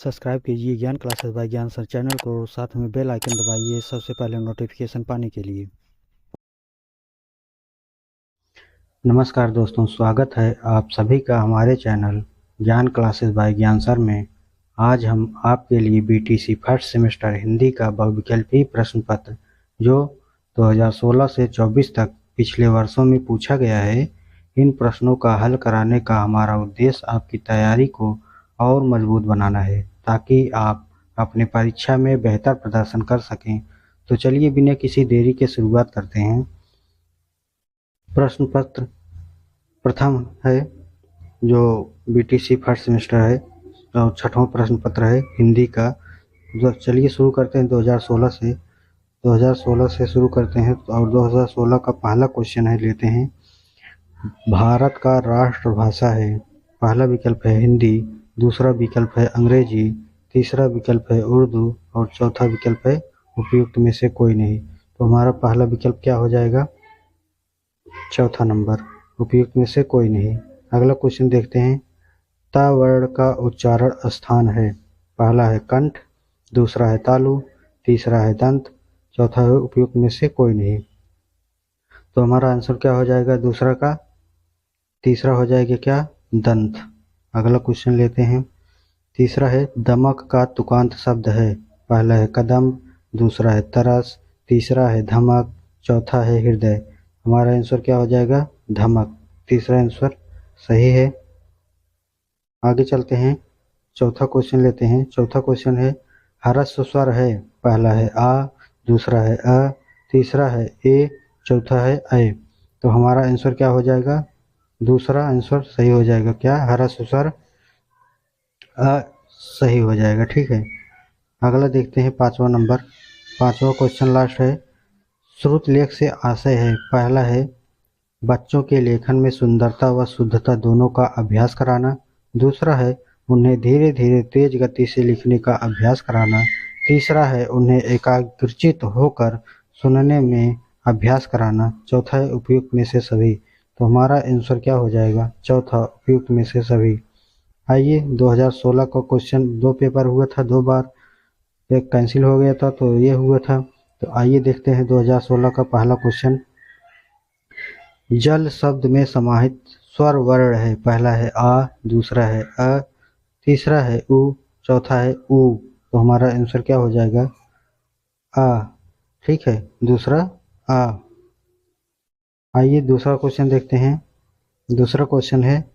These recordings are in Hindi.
सब्सक्राइब कीजिए ज्ञान क्लासेस बाय ज्ञान सर चैनल को, साथ में बेल आइकन दबाइए सबसे पहले नोटिफिकेशन पाने के लिए। नमस्कार दोस्तों, स्वागत है आप सभी का हमारे चैनल ज्ञान क्लासेस बाय ज्ञान सर में। आज हम आपके लिए बीटीसी फर्स्ट सेमेस्टर हिंदी का बहुविकल्पी प्रश्न पत्र जो 2016 से 24 तक पिछले वर्षों में पूछा गया है, इन प्रश्नों का हल कराने का हमारा उद्देश्य आपकी तैयारी को और मजबूत बनाना है ताकि आप अपने परीक्षा में बेहतर प्रदर्शन कर सकें। तो चलिए बिना किसी देरी के शुरुआत करते हैं। प्रश्न पत्र प्रथम है जो बीटीसी फर्स्ट सेमेस्टर है और छठवां प्रश्न पत्र है हिंदी का। चलिए शुरू करते हैं 2016 से शुरू करते हैं और 2016 का पहला क्वेश्चन है, लेते हैं। भारत का राष्ट्रभाषा है, पहला विकल्प है हिंदी, दूसरा विकल्प है अंग्रेजी, तीसरा विकल्प है उर्दू और चौथा विकल्प है उपयुक्त में से कोई नहीं। तो हमारा पहला विकल्प क्या हो जाएगा? चौथा नंबर, उपयुक्त में से कोई नहीं। अगला क्वेश्चन देखते हैं। ता वर्ण का उच्चारण स्थान है, पहला है कंठ, दूसरा है तालु, तीसरा है दंत, चौथा है उपयुक्त में से कोई नहीं। तो हमारा आंसर क्या हो जाएगा? दूसरा का तीसरा हो जाएगा क्या? दंत। अगला क्वेश्चन लेते हैं। तीसरा है दमक का तुकांत शब्द है, पहला है कदम, दूसरा है तरस, तीसरा है धमक, चौथा है हृदय। हमारा आंसर क्या हो जाएगा? धमक। तीसरा आंसर सही है। आगे चलते हैं, चौथा क्वेश्चन लेते हैं। चौथा क्वेश्चन है ह्रस्व स्वर है, पहला है आ, दूसरा है अ, तीसरा है ए, चौथा है ऐ। तो हमारा आंसर क्या हो जाएगा? दूसरा आंसर सही हो जाएगा। क्या? ह्रस्व स्वर अ सही हो जाएगा। ठीक है। अगला देखते हैं, पांचवा नंबर, पांचवा क्वेश्चन लास्ट है। श्रुत लेख से आशय है, पहला है बच्चों के लेखन में सुंदरता व शुद्धता दोनों का अभ्यास कराना, दूसरा है उन्हें धीरे धीरे तेज गति से लिखने का अभ्यास कराना, तीसरा है उन्हें एकाग्रचित होकर सुनने में अभ्यास कराना, चौथा है उपयुक्त में से सभी। तो हमारा आंसर क्या हो जाएगा? चौथा, उपयुक्त में से सभी। आइए 2016 का क्वेश्चन, दो पेपर हुआ था, दो बार, एक कैंसिल हो गया था तो ये हुआ था। तो आइए देखते हैं 2016 का पहला क्वेश्चन। जल शब्द में समाहित स्वर वर्ण है, पहला है आ, दूसरा है अ, तीसरा है उ, चौथा है उ। तो हमारा आंसर क्या हो जाएगा? आ। ठीक है, दूसरा आ। आइए दूसरा क्वेश्चन देखते हैं। दूसरा क्वेश्चन है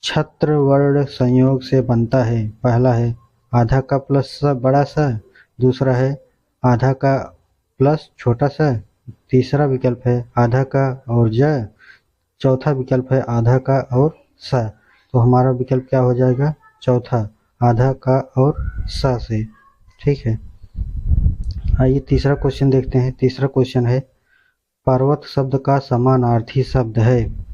छत्र वर्ण संयोग से बनता है, पहला है आधा का प्लस सा बड़ा सा, दूसरा है आधा का प्लस छोटा सा, तीसरा विकल्प है आधा का और ज, चौथा विकल्प है आधा का और सा। तो हमारा विकल्प क्या हो जाएगा? चौथा, आधा का और सा से। ठीक है। आइए तीसरा क्वेश्चन देखते हैं। तीसरा क्वेश्चन है पर्वत शब्द का समानार्थी शब्द है,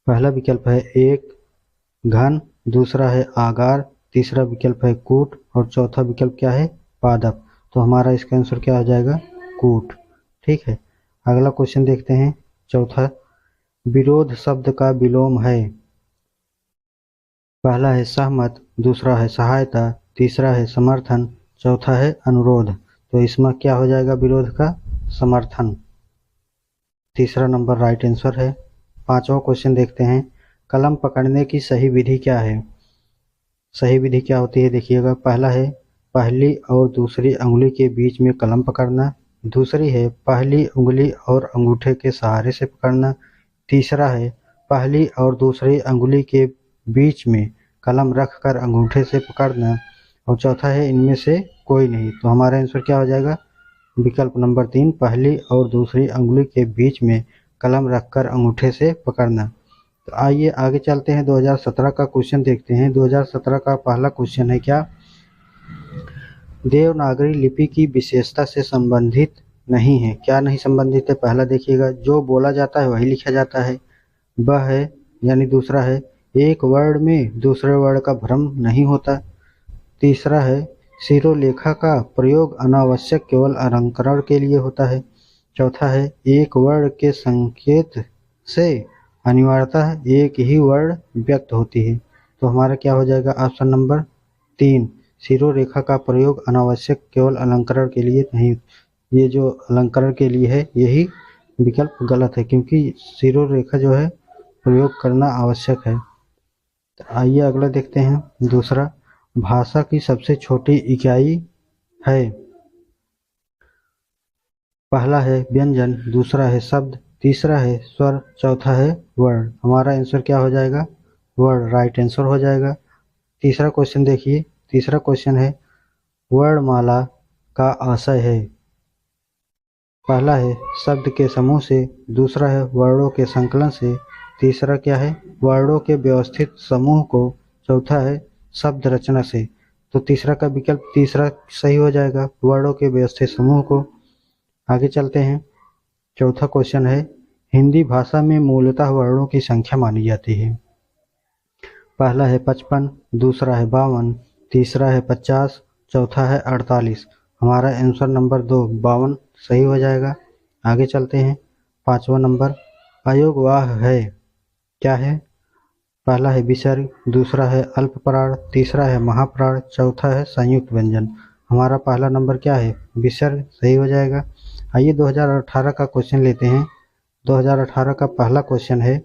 पहला विकल्प है एक घन, दूसरा है आगार, तीसरा विकल्प है कूट और चौथा विकल्प क्या है? पादप। तो हमारा इसका आंसर क्या हो जाएगा? कूट। ठीक है। अगला क्वेश्चन देखते हैं, चौथा। विरोध शब्द का विलोम है, पहला है सहमत, दूसरा है सहायता, तीसरा है समर्थन, चौथा है अनुरोध। तो इसमें क्या हो जाएगा? विरोध का समर्थन। तीसरा नंबर राइट आंसर है। पांचवा क्वेश्चन देखते हैं। कलम पकड़ने की सही विधि क्या है? सही विधि क्या होती है देखिएगा। पहला है पहली और दूसरी अंगुली के बीच में कलम पकड़ना, दूसरी है पहली उंगली और अंगूठे के सहारे से पकड़ना, तीसरा है पहली और दूसरी अंगुली के बीच में कलम रखकर अंगूठे से पकड़ना और चौथा है इनमें से कोई नहीं। तो हमारा आंसर क्या हो जाएगा? विकल्प नंबर 3, पहली और दूसरी अंगुली के बीच में कलम रखकर अंगूठे से पकड़ना। तो आइए आगे चलते हैं, 2017 का क्वेश्चन देखते हैं। 2017 का पहला क्वेश्चन है क्या? देवनागरी लिपि की विशेषता से संबंधित नहीं है, क्या नहीं संबंधित है? पहला देखिएगा, जो बोला जाता है वही लिखा जाता है। वह है यानी दूसरा है एक वर्ण में दूसरे वर्ण का भ्रम नहीं होता। तीसरा है शिरोलेखा का प्रयोग अनावश्यक केवल अलंकरण के लिए होता है। चौथा है एक वर्ण के संकेत से अनिवार्यतः एक ही वर्ण व्यक्त होती है। तो हमारा क्या हो जाएगा? ऑप्शन नंबर 3 शिरोरेखा का प्रयोग अनावश्यक केवल अलंकरण के लिए नहीं। ये जो अलंकरण के लिए है यही विकल्प गलत है, क्योंकि शिरोरेखा जो है प्रयोग करना आवश्यक है। आइए अगला देखते हैं। दूसरा, भाषा की सबसे छोटी इकाई है। पहला है व्यंजन, दूसरा है शब्द, तीसरा है स्वर, चौथा है वर्ण। हमारा आंसर क्या हो जाएगा? वर्ड राइट आंसर हो जाएगा। तीसरा क्वेश्चन देखिए। तीसरा क्वेश्चन है वर्णमाला का आशय है। पहला है शब्द के समूह से, दूसरा है वर्णों के संकलन से, तीसरा क्या है? वर्णों के व्यवस्थित समूह को, चौथा है शब्द रचना से। तो तीसरा का विकल्प तीसरा सही हो जाएगा, वर्णों के व्यवस्थित समूह को। आगे चलते हैं। चौथा क्वेश्चन है हिंदी भाषा में मूलतः वर्णों की संख्या मानी जाती है। पहला है 55, दूसरा है 52, तीसरा है 50, चौथा है 48। हमारा आंसर नंबर 2 52 सही हो जाएगा। आगे चलते हैं। पांचवा नंबर अयोगवाह है। क्या है? पहला है विसर्ग, दूसरा है अल्पप्राण, तीसरा है महाप्राण, चौथा है संयुक्त व्यंजन। हमारा पहला नंबर क्या है? विसर्ग सही हो जाएगा। आइए 2018 का क्वेश्चन लेते हैं। 2018 का पहला क्वेश्चन है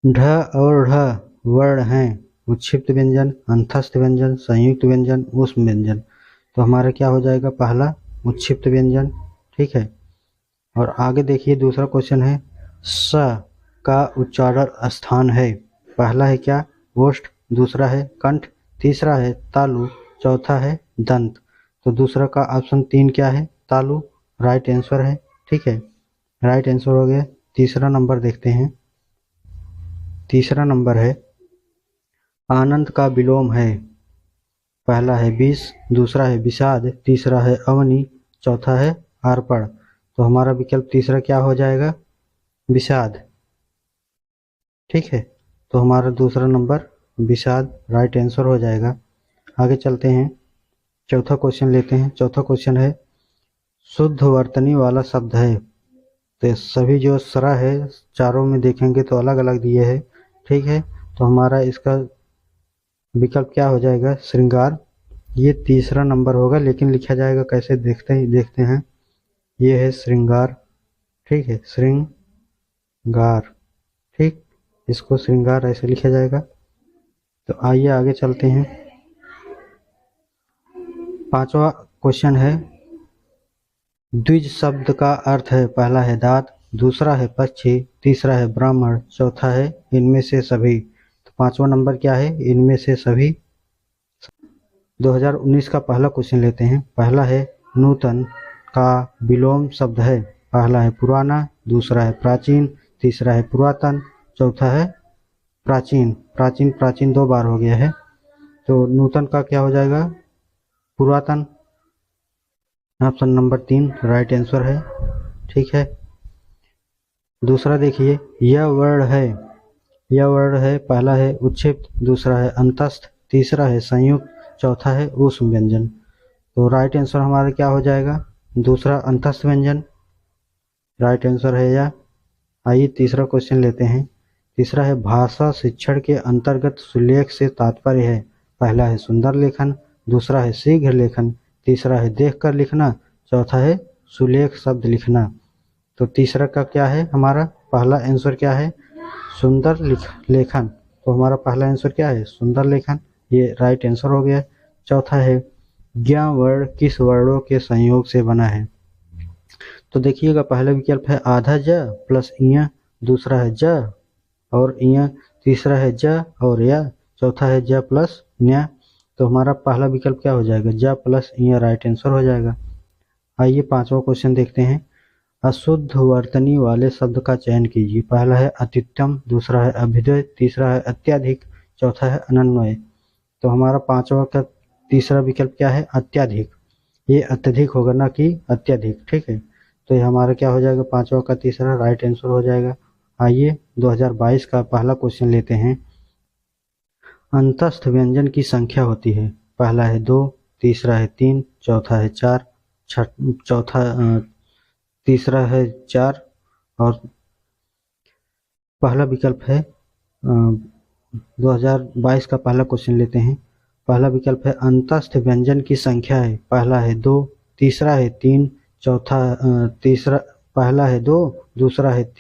ढ और ढ वर्ण हैं। उच्छिष्ट व्यंजन, अंतस्थ व्यंजन, संयुक्त व्यंजन, ऊष्म व्यंजन। तो हमारा क्या हो जाएगा? पहला उच्छिष्ट व्यंजन। ठीक है। और आगे देखिए दूसरा क्वेश्चन है स का उच्चारण स्थान है। पहला है क्या? ओष्ठ, दूसरा है कंठ, तीसरा है तालु, चौथा है दंत। तो दूसरा का ऑप्शन 3 क्या है? तालु राइट आंसर है। ठीक है, राइट आंसर हो गया। तीसरा नंबर देखते हैं। तीसरा नंबर है आनंद का विलोम है। पहला है विष, दूसरा है विषाद, तीसरा है अवनि, चौथा है अर्पण। तो हमारा विकल्प तीसरा क्या हो जाएगा? विषाद। ठीक है, तो हमारा दूसरा नंबर विषाद राइट आंसर हो जाएगा। आगे चलते हैं। चौथा क्वेश्चन लेते हैं। चौथा क्वेश्चन है शुद्ध वर्तनी वाला शब्द है। तो सभी जो सरा है चारों में देखेंगे तो अलग अलग दिए है। ठीक है, तो हमारा इसका विकल्प क्या हो जाएगा? श्रृंगार। ये तीसरा नंबर होगा, लेकिन लिखा जाएगा कैसे देखते हैं। ये है श्रृंगार। ठीक है, श्रृंगार। ठीक, इसको श्रृंगार ऐसे लिखा जाएगा। तो आइए आगे चलते हैं। पांचवा क्वेश्चन है द्विज शब्द का अर्थ है। पहला है दांत, दूसरा है पक्षी, तीसरा है ब्राह्मण, चौथा है इनमें से सभी। तो पांचवा नंबर क्या है? इनमें से सभी। 2019 का पहला क्वेश्चन लेते हैं। पहला है नूतन का विलोम शब्द है। पहला है पुराना, दूसरा है प्राचीन, तीसरा है पुरातन, चौथा है प्राचीन। प्राचीन प्राचीन 2 बार हो गया है, तो नूतन का क्या हो जाएगा? पुरातन। ऑप्शन नंबर 3 राइट आंसर है। ठीक है, दूसरा देखिए यह वर्ण है। यह वर्ण है। पहला है उच्छिष्ट, दूसरा है अंतस्थ, तीसरा है संयुक्त, चौथा है ऊष्म व्यंजन। तो राइट आंसर हमारा क्या हो जाएगा? दूसरा अंतस्थ व्यंजन राइट आंसर है। या आइए तीसरा क्वेश्चन लेते हैं। तीसरा है भाषा शिक्षण के अंतर्गत सुलेख से तात्पर्य है। पहला है सुंदर लेखन, दूसरा है शीघ्र लेखन, तीसरा है देखकर लिखना, चौथा है सुलेख शब्द लिखना। तो तीसरा का क्या है? हमारा पहला आंसर क्या है? सुंदर लेखन। तो हमारा पहला आंसर क्या है? सुंदर लेखन। ये राइट आंसर हो गया। चौथा है ज्ञ वर्ण किस वर्णों के संयोग से बना है। तो देखिएगा पहला विकल्प है आधा ज प्लस इया, दूसरा है ज और इया, तीसरा है ज और या, चौथा है ज प्लस न्या। तो हमारा पहला विकल्प क्या हो जाएगा? ज प्लस इया राइट आंसर हो जाएगा। आइए पांचवा क्वेश्चन देखते हैं। अशुद्ध वर्तनी वाले शब्द का चयन कीजिए। पहला है अत्युत्तम, दूसरा है अभ्युदय, तीसरा है अत्यधिक, चौथा है अनन्वय। तो हमारा पांचवा का तीसरा विकल्प क्या है? अत्यधिक। ये अत्यधिक होगा ना कि अत्यधिक। ठीक है, तो ये हमारा क्या हो जाएगा? पांचवा का तीसरा राइट आंसर हो जाएगा। आइए 2022 का पहला क्वेश्चन लेते हैं। अंतस्थ व्यंजन की संख्या होती है। पहला है 2, तीसरा है 3, चौथा है 4, तीसरा है 4 और पहला विकल्प है 2022 का पहला क्वेश्चन लेते हैं। पहला विकल्प है अंतस्थ व्यंजन की संख्या है, पहला है 2, तीसरा है 3, चौथा तीसरा पहला है 2, दूसरा है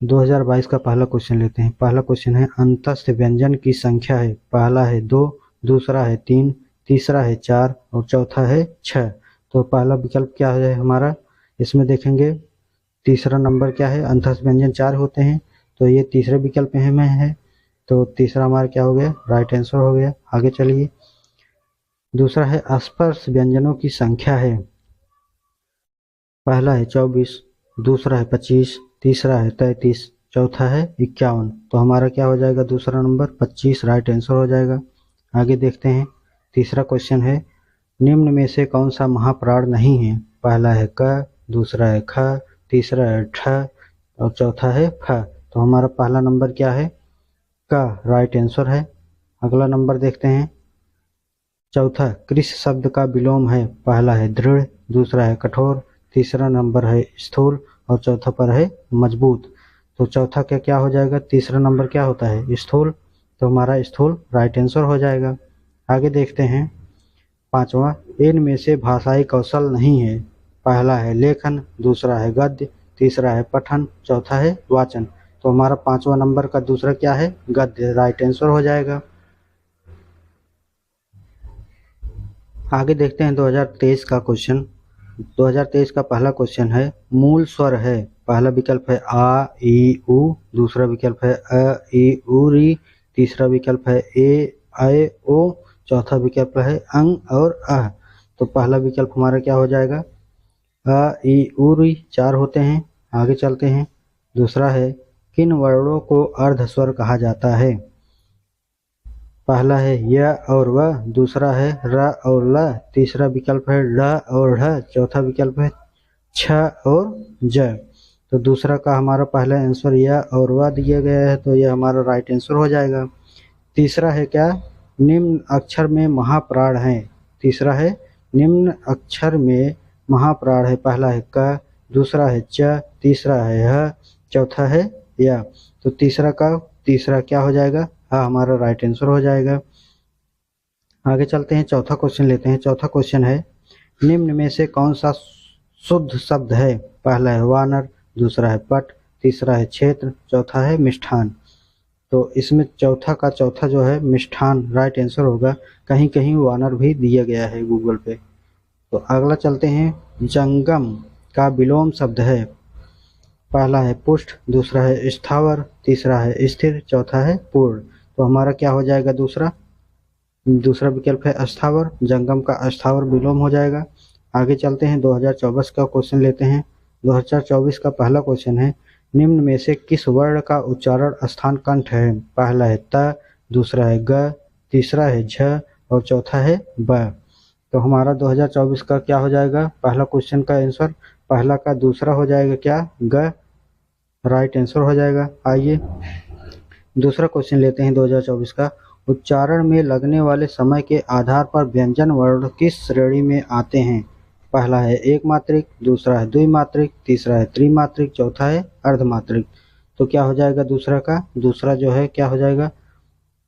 2022 का पहला क्वेश्चन लेते हैं। पहला क्वेश्चन है अंतस्थ व्यंजन की संख्या है, पहला है 2, दूसरा है 3, तीसरा है 4 और चौथा है 6। तो पहला विकल्प क्या है हमारा, इसमें देखेंगे तीसरा नंबर क्या है, अंतस्थ व्यंजन 4 होते हैं, तो ये तीसरे विकल्प में है, तो तीसरा हमारा क्या हो गया, राइट आंसर हो गया। आगे चलिए, दूसरा है स्पर्श व्यंजनों की संख्या है, पहला है 24, दूसरा है 25, तीसरा है 33, चौथा है 51। तो हमारा क्या हो जाएगा, दूसरा नंबर 25 राइट आंसर हो जाएगा। आगे देखते हैं, तीसरा क्वेश्चन है निम्न में से कौन सा महाप्राण नहीं है, पहला है क, दूसरा है ख, तीसरा है ठ और चौथा है फ। तो हमारा पहला नंबर क्या है, का राइट आंसर है। अगला नंबर देखते हैं, चौथा कृष शब्द का विलोम है, पहला है दृढ़, दूसरा है कठोर, तीसरा नंबर है स्थूल और चौथा पर है मजबूत। तो चौथा क्या क्या हो जाएगा, तीसरा नंबर क्या होता है, स्थूल, तो हमारा स्थूल राइट आंसर हो जाएगा। आगे देखते हैं, पांचवा इनमें से भाषाई कौशल नहीं है, पहला है लेखन, दूसरा है गद्य, तीसरा है पठन, चौथा है वाचन। तो हमारा पांचवा नंबर का दूसरा क्या है, गद्य राइट आंसर हो जाएगा। आगे देखते हैं 2023 का क्वेश्चन। 2023 का पहला क्वेश्चन है मूल स्वर है, पहला विकल्प है आ ई उ, दूसरा विकल्प है अ ई उ री, तीसरा विकल्प है ए ऐ ओ, चौथा विकल्प है अंग और अह। तो पहला विकल्प हमारा क्या हो जाएगा, अ ई उ री 4 होते हैं। आगे चलते हैं, दूसरा है किन वर्णों को अर्ध स्वर कहा जाता है, पहला है य और व, दूसरा है र और ल, तीसरा विकल्प है ढ और ढ, चौथा विकल्प है छ और ज। तो दूसरा का हमारा पहला आंसर य और व दिया गया है, तो यह हमारा राइट आंसर हो जाएगा। तीसरा है क्या, निम्न अक्षर में महाप्राण है, तीसरा है निम्न अक्षर में महाप्राण है, पहला है क, दूसरा है च, तीसरा है ह, चौथा है या। तो तीसरा क्या हो जाएगा, हाँ हमारा राइट आंसर हो जाएगा। आगे चलते हैं, चौथा क्वेश्चन लेते हैं। चौथा क्वेश्चन है निम्न में से कौन सा शुद्ध शब्द है, पहला है वानर, दूसरा है पट, तीसरा है क्षेत्र, चौथा है मिष्ठान। तो इसमें चौथा का चौथा जो है मिष्ठान राइट आंसर होगा, कहीं कहीं वानर भी दिया गया है गूगल पे। तो अगला चलते हैं, जंगम का विलोम शब्द है, पहला है पुष्ट, दूसरा है स्थावर, तीसरा है स्थिर, चौथा है पूर्ण। तो हमारा क्या हो जाएगा, दूसरा विकल्प है स्थावर, जंगम का स्थावर विलोम हो जाएगा। आगे चलते हैं, 2024 का क्वेश्चन लेते हैं। 2024 का पहला क्वेश्चन है निम्न में से किस वर्ण का उच्चारण स्थान कंठ है, पहला है त, दूसरा है ग, तीसरा है झ और चौथा है ब। तो हमारा 2024 का क्या हो जाएगा, पहला क्वेश्चन का आंसर पहला का दूसरा हो जाएगा क्या, ग राइट आंसर हो जाएगा। आइए दूसरा क्वेश्चन लेते हैं 2024 का, उच्चारण में लगने वाले समय के आधार पर व्यंजन वर्ण किस श्रेणी में आते हैं, पहला है एक मात्रिक, दूसरा है द्विमात्रिक, तीसरा है त्रिमात्रिक, चौथा है अर्धमात्रिक। तो क्या हो जाएगा दूसरा जो है क्या हो जाएगा,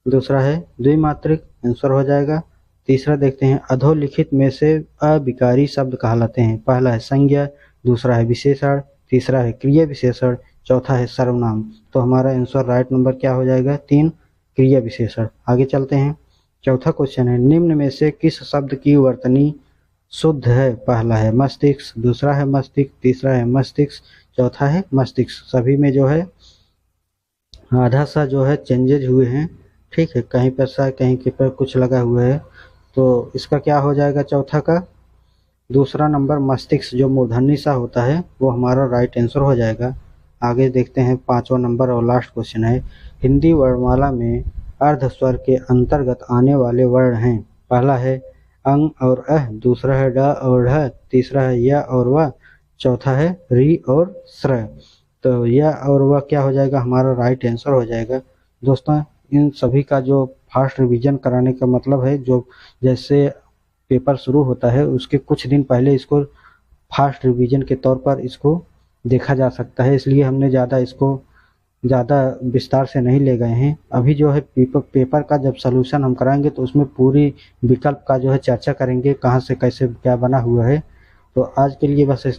दूसरा है द्विमात्रिक आंसर हो जाएगा। तीसरा देखते हैं, अधोलिखित में से अविकारी शब्द कहलाते हैं, पहला है संज्ञा, दूसरा है विशेषण, तीसरा है क्रिया विशेषण, चौथा है सर्वनाम। तो हमारा आंसर राइट नंबर क्या हो जाएगा, 3 क्रिया विशेषण। आगे चलते हैं, चौथा क्वेश्चन है निम्न में से किस शब्द की वर्तनी शुद्ध है, पहला है मस्तिष्क, दूसरा है मस्तिष्क, तीसरा है मस्तिष्क, चौथा है मस्तिष्क। सभी में जो है आधा सा जो है चेंजेज हुए हैं, ठीक है, कहीं पर सा कहीं के पर कुछ लगा हुआ है। तो इसका क्या हो जाएगा, चौथा का दूसरा नंबर मस्तिष्क जो मूर्धन्य सा होता है वो हमारा राइट आंसर हो जाएगा। आगे देखते हैं, पांचवा नंबर और लास्ट क्वेश्चन है हिंदी वर्णमाला में अर्ध स्वर के अंतर्गत आने वाले वर्ण हैं, पहला है अंग और अह, दूसरा है ड और ढ, तीसरा है य और व, चौथा है री और स्र। तो य और व क्या हो जाएगा, हमारा राइट आंसर हो जाएगा। दोस्तों इन सभी का जो फास्ट रिवीजन कराने का मतलब है, जो जैसे पेपर शुरू होता है उसके कुछ दिन पहले इसको फास्ट रिवीजन के तौर पर इसको देखा जा सकता है, इसलिए हमने ज़्यादा इसको ज़्यादा विस्तार से नहीं ले गए हैं। अभी जो है पेपर का जब सॉल्यूशन हम कराएंगे तो उसमें पूरी विकल्प का जो है चर्चा करेंगे, कहाँ से कैसे क्या बना हुआ है। तो आज के लिए बस इतना।